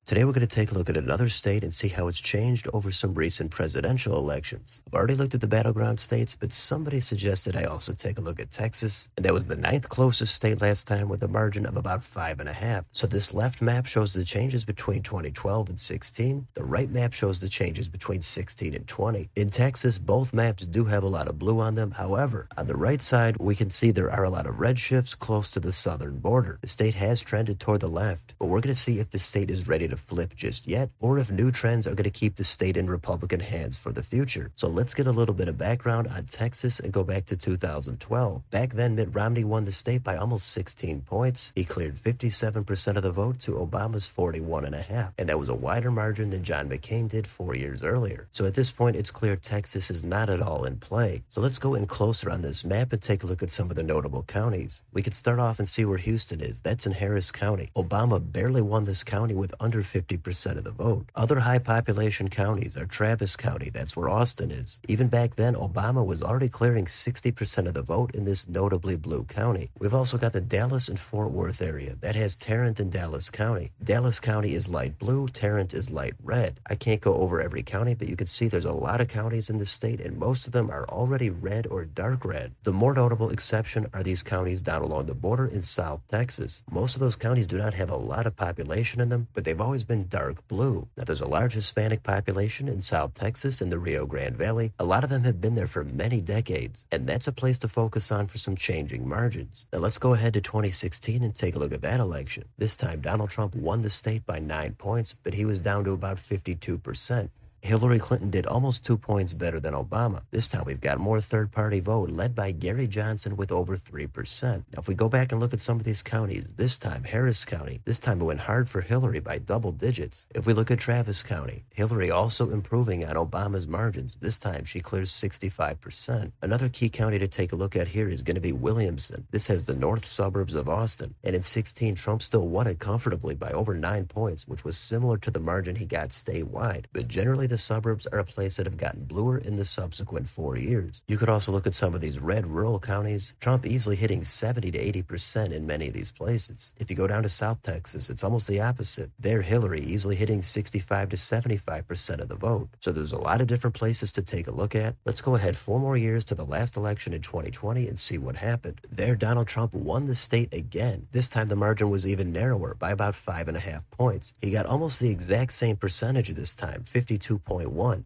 Today we're going to take a look at another state and see how it's changed over some recent presidential elections. I've already looked at the battleground states, but somebody suggested I also take a look at Texas, and that was the ninth closest state last time with a margin of about 5.5. So this left map shows the changes between 2012 and 16. The right map shows the changes between 16 and 20. In Texas, both maps do have a lot of blue on them. However, on the right side, we can see there are a lot of red shifts close to the southern border. The state has trended toward the left, but we're going to see if the state is ready to flip just yet, or if new trends are going to keep the state in Republican hands for the future. So let's get a little bit of background on Texas and go back to 2012. Back then, Mitt Romney won the state by almost 16 points. He cleared 57% of the vote to Obama's 41.5, and that was a wider margin than John McCain did 4 years earlier. So at this point, it's clear Texas is not at all in play. So let's go in closer on this map and take a look at some of the notable counties. We could start off and see where Houston is. That's in Harris County. Obama barely won this county with under 50% of the vote. Other high population counties are Travis County, that's where Austin is. Even back then, Obama was already clearing 60% of the vote in this notably blue county. We've also got the Dallas and Fort Worth area. That has Tarrant and Dallas County. Dallas County is light blue, Tarrant is light red. I can't go over every county, but you can see there's a lot of counties in the state, and most of them are already red or dark red. The more notable exception are these counties down along the border in South Texas. Most of those counties do not have a lot of population in them, but they've always been dark blue. Now, there's a large Hispanic population in South Texas and the Rio Grande Valley. A lot of them have been there for many decades, and that's a place to focus on for some changing margins. Now, let's go ahead to 2016 and take a look at that election. This time, Donald Trump won the state by 9 points, but he was down to about 52%. Hillary Clinton did almost 2 points better than Obama. This time we've got more third-party vote led by Gary Johnson with over 3%. Now if we go back and look at some of these counties, this time Harris County, this time it went hard for Hillary by double digits. If we look at Travis County, Hillary also improving on Obama's margins. This time she clears 65%. Another key county to take a look at here is going to be Williamson. This has the north suburbs of Austin. And in 16, Trump still won it comfortably by over 9 points, which was similar to the margin he got statewide. But generally the suburbs are a place that have gotten bluer in the subsequent 4 years. You could also look at some of these red rural counties. Trump easily hitting 70 to 80% in many of these places. If you go down to South Texas, it's almost the opposite. There, Hillary easily hitting 65 to 75% of the vote. So there's a lot of different places to take a look at. Let's go ahead 4 more years to the last election in 2020 and see what happened. There, Donald Trump won the state again. This time the margin was even narrower by about 5.5 points. He got almost the exact same percentage this time, 52.1,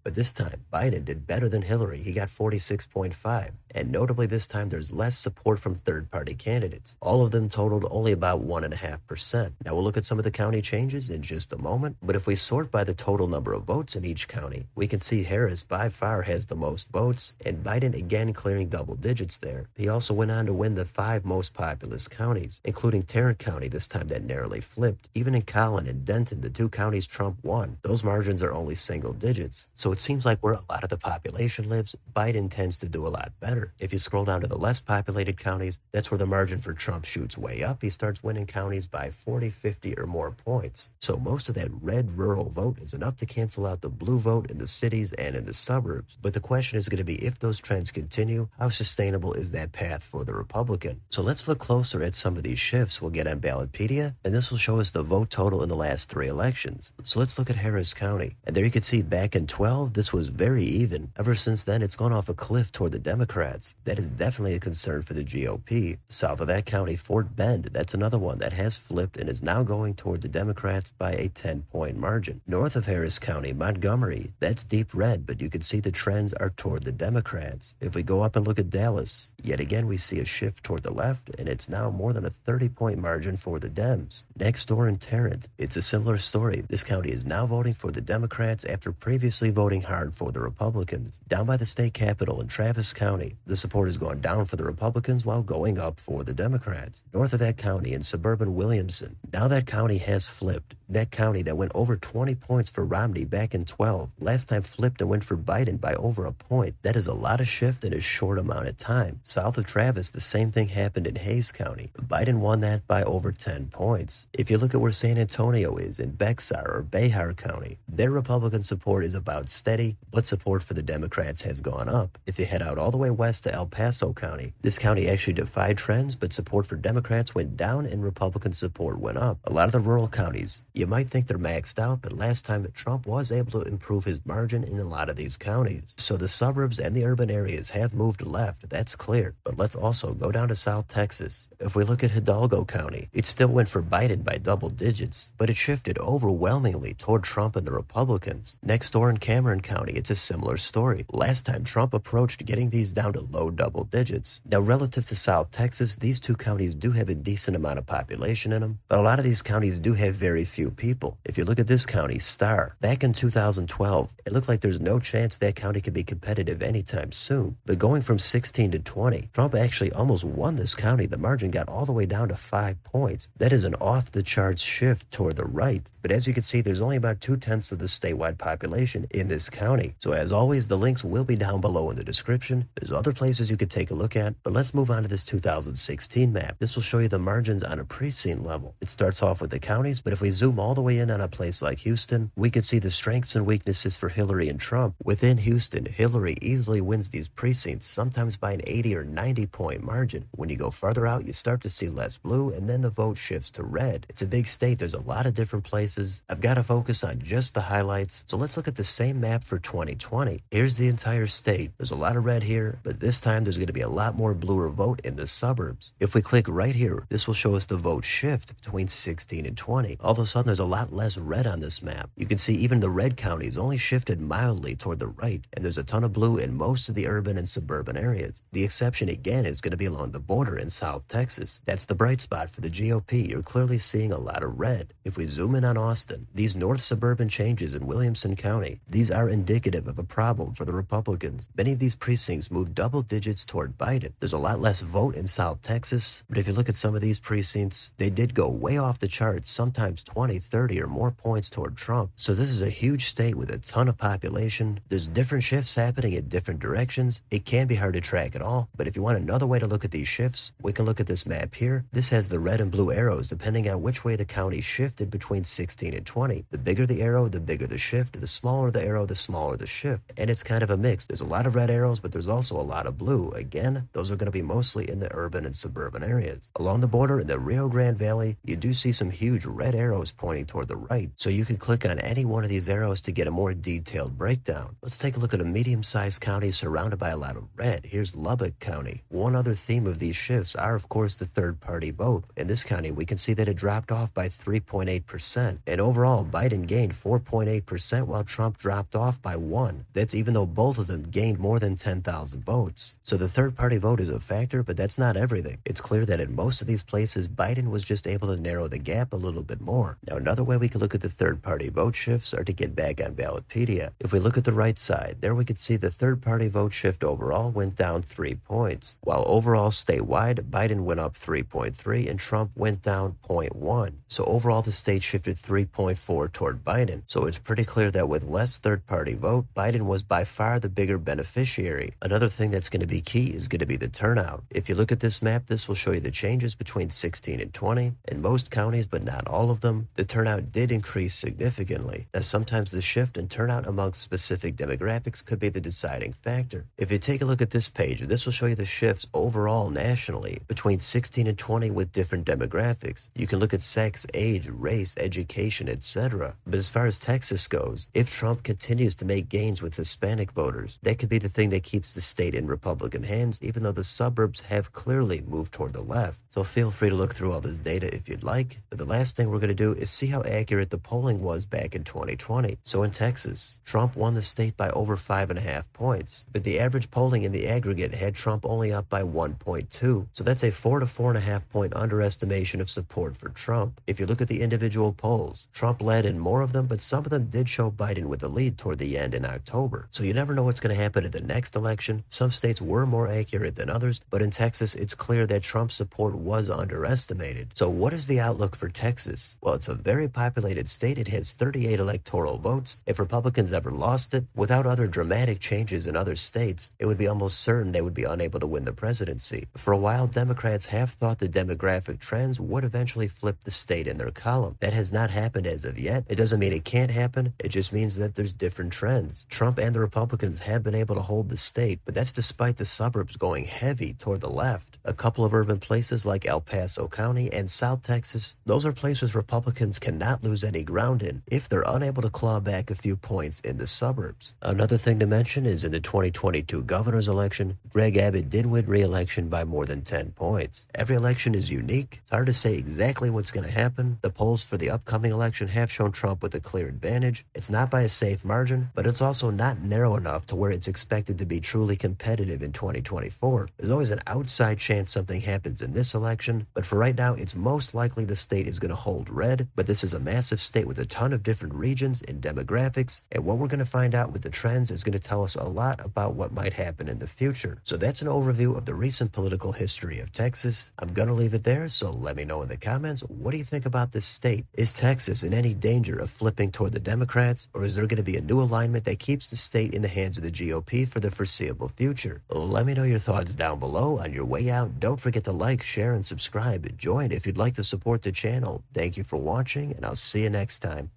but this time Biden did better than Hillary. He got 46.5, and notably this time there's less support from third-party candidates. All of them totaled only about 1.5%. Now we'll look at some of the county changes in just a moment, but if we sort by the total number of votes in each county, we can see Harris by far has the most votes, and Biden again clearing double digits there. He also went on to win the 5 most populous counties, including Tarrant County, this time that narrowly flipped. Even in Collin and Denton, the 2 counties Trump won, those margins are only single digits. So it seems like where a lot of the population lives, Biden tends to do a lot better. If you scroll down to the less populated counties, that's where the margin for Trump shoots way up. He starts winning counties by 40, 50 or more points. So most of that red rural vote is enough to cancel out the blue vote in the cities and in the suburbs. But the question is going to be, if those trends continue, how sustainable is that path for the Republican? So let's look closer at some of these shifts we'll get on Ballotpedia, and this will show us the vote total in the last 3 elections. So let's look at Harris County, and there you can see back in 12, this was very even. Ever since then, it's gone off a cliff toward the Democrats. That is definitely a concern for the GOP. South of that county, Fort Bend, that's another one that has flipped and is now going toward the Democrats by a 10-point margin. North of Harris County, Montgomery, that's deep red, but you can see the trends are toward the Democrats. If we go up and look at Dallas, yet again we see a shift toward the left, and it's now more than a 30-point margin for the Dems. Next door in Tarrant, it's a similar story. This county is now voting for the Democrats after previously voting hard for the Republicans. Down by the state capitol in Travis County, the support has gone down for the Republicans while going up for the Democrats. North of that county in suburban Williamson, now that county has flipped. That county that went over 20 points for Romney back in 12, last time flipped and went for Biden by over a point. That is a lot of shift in a short amount of time. South of Travis, the same thing happened in Hayes County. Biden won that by over 10 points. If you look at where San Antonio is in Bexar or Behar County, their Republican support is about steady, but support for the Democrats has gone up. If you head out all the way west to El Paso County, this county actually defied trends, but support for Democrats went down and Republican support went up. A lot of the rural counties, you might think they're maxed out, but last time Trump was able to improve his margin in a lot of these counties. So the suburbs and the urban areas have moved left, that's clear. But let's also go down to South Texas. If we look at Hidalgo County, it still went for Biden by double digits, but it shifted overwhelmingly toward Trump and the Republicans. Next door in Cameron County, it's a similar story. Last time Trump approached getting these down to low double digits. Now relative to South Texas, these two counties do have a decent amount of population in them, but a lot of these counties do have very few people. If you look at this county, Starr, back in 2012, it looked like there's no chance that county could be competitive anytime soon. But going from 16 to 20, Trump actually almost won this county. The margin got all the way down to 5 points. That is an off-the-charts shift toward the right. But as you can see, there's only about 2/10 of the statewide population in this county. So as always, the links will be down below in the description. There's other places you could take a look at, but let's move on to this 2016 map. This will show you the margins on a precinct level. It starts off with the counties, but if we zoom all the way in on a place like Houston, we can see the strengths and weaknesses for Hillary and Trump. Within Houston, Hillary easily wins these precincts, sometimes by an 80 or 90 point margin. When you go farther out, you start to see less blue, and then the vote shifts to red. It's a big state. There's a lot of different places. I've got to focus on just the highlights. So let's look at the same map for 2020. Here's the entire state. There's a lot of red here, but this time there's going to be a lot more bluer vote in the suburbs. If we click right here, this will show us the vote shift between 16 and 20. All of a sudden, there's a lot less red on this map. You can see even the red counties only shifted mildly toward the right, and there's a ton of blue in most of the urban and suburban areas. The exception again is going to be along the border in South Texas. That's the bright spot for the GOP. You're clearly seeing a lot of red. If we zoom in on Austin, these north suburban changes in Williamson County, these are indicative of a problem for the Republicans. Many of these precincts moved double digits toward Biden. There's a lot less vote in South Texas, but if you look at some of these precincts, they did go way off the charts, sometimes 20, 30 or more points toward Trump. So this is a huge state with a ton of population. There's different shifts happening in different directions. It can be hard to track it all, but if you want another way to look at these shifts, we can look at this map here. This has the red and blue arrows depending on which way the county shifted between 16 and 20. The bigger the arrow, the bigger the shift. The smaller the arrow, the smaller the shift. And it's kind of a mix. There's a lot of red arrows, but there's also a lot of blue. Again, those are going to be mostly in the urban and suburban areas. Along the border in the Rio Grande Valley, you do see some huge red arrows pointing toward the right. So you can click on any one of these arrows to get a more detailed breakdown. Let's take a look at a medium-sized county surrounded by a lot of red. Here's Lubbock County. One other theme of these shifts are, of course, the third-party vote. In this county, we can see that it dropped off by 3.8%. And overall, Biden gained 4.8% while Trump dropped off by 1. That's even though both of them gained more than 10,000 votes. So the third-party vote is a factor, but that's not everything. It's clear that in most of these places, Biden was just able to narrow the gap a little bit more. Now, another way we can look at the third-party vote shifts are to get back on Ballotpedia. If we look at the right side, there we can see the third-party vote shift overall went down 3 points, while overall statewide, Biden went up 3.3 and Trump went down 0.1. So overall, the state shifted 3.4 toward Biden. So it's pretty clear that with less third-party vote, Biden was by far the bigger beneficiary. Another thing that's going to be key is going to be the turnout. If you look at this map, this will show you the changes between 16 and 20. In most counties, but not all of them, the turnout did increase significantly. Now, sometimes the shift in turnout amongst specific demographics could be the deciding factor. If you take a look at this page, this will show you the shifts overall nationally between 16 and 20 with different demographics. You can look at sex, age, race, education, etc. But as far as Texas goes, if Trump continues to make gains with Hispanic voters, that could be the thing that keeps the state in Republican hands, even though the suburbs have clearly moved toward the left. So feel free to look through all this data if you'd like. But the last thing we're going to do is see how accurate the polling was back in 2020. So in Texas, Trump won the state by over 5.5 points, but the average polling in the aggregate had Trump only up by 1.2. So that's a 4 to 4.5 point underestimation of support for Trump. If you look at the individual polls, Trump led in more of them, but some of them did show Biden with the lead toward the end in October. So you never know what's going to happen in the next election. Some states were more accurate than others, but in Texas, it's clear that Trump's support was underestimated. So what is the outlook for Texas? Well, it's a very populated state. It has 38 electoral votes. If Republicans ever lost it, without other dramatic changes in other states, it would be almost certain they would be unable to win the presidency. For a while, Democrats have thought the demographic trends would eventually flip the state in their column. That has not happened as of yet. It doesn't mean it can't can't happen. It just means that there's different trends. Trump and the Republicans have been able to hold the state, but that's despite the suburbs going heavy toward the left. A couple of urban places like El Paso County and South Texas, those are places Republicans cannot lose any ground in if they're unable to claw back a few points in the suburbs. Another thing to mention is in the 2022 governor's election, Greg Abbott did win re-election by more than 10 points. Every election is unique. It's hard to say exactly what's going to happen. The polls for the upcoming election have shown Trump with a clear advantage. It's not by a safe margin, but it's also not narrow enough to where it's expected to be truly competitive in 2024. There's always an outside chance something happens in this election, but for right now, it's most likely the state is going to hold red, but this is a massive state with a ton of different regions and demographics, and what we're going to find out with the trends is going to tell us a lot about what might happen in the future. So that's an overview of the recent political history of Texas. I'm going to leave it there, so let me know in the comments, what do you think about this state? Is Texas in any danger of flipping toward the Democrats, or is there going to be a new alignment that keeps the state in the hands of the GOP for the foreseeable future? Let me know your thoughts down below. On your way out, don't forget to like, share, and subscribe. Join if you'd like to support the channel. Thank you for watching, and I'll see you next time.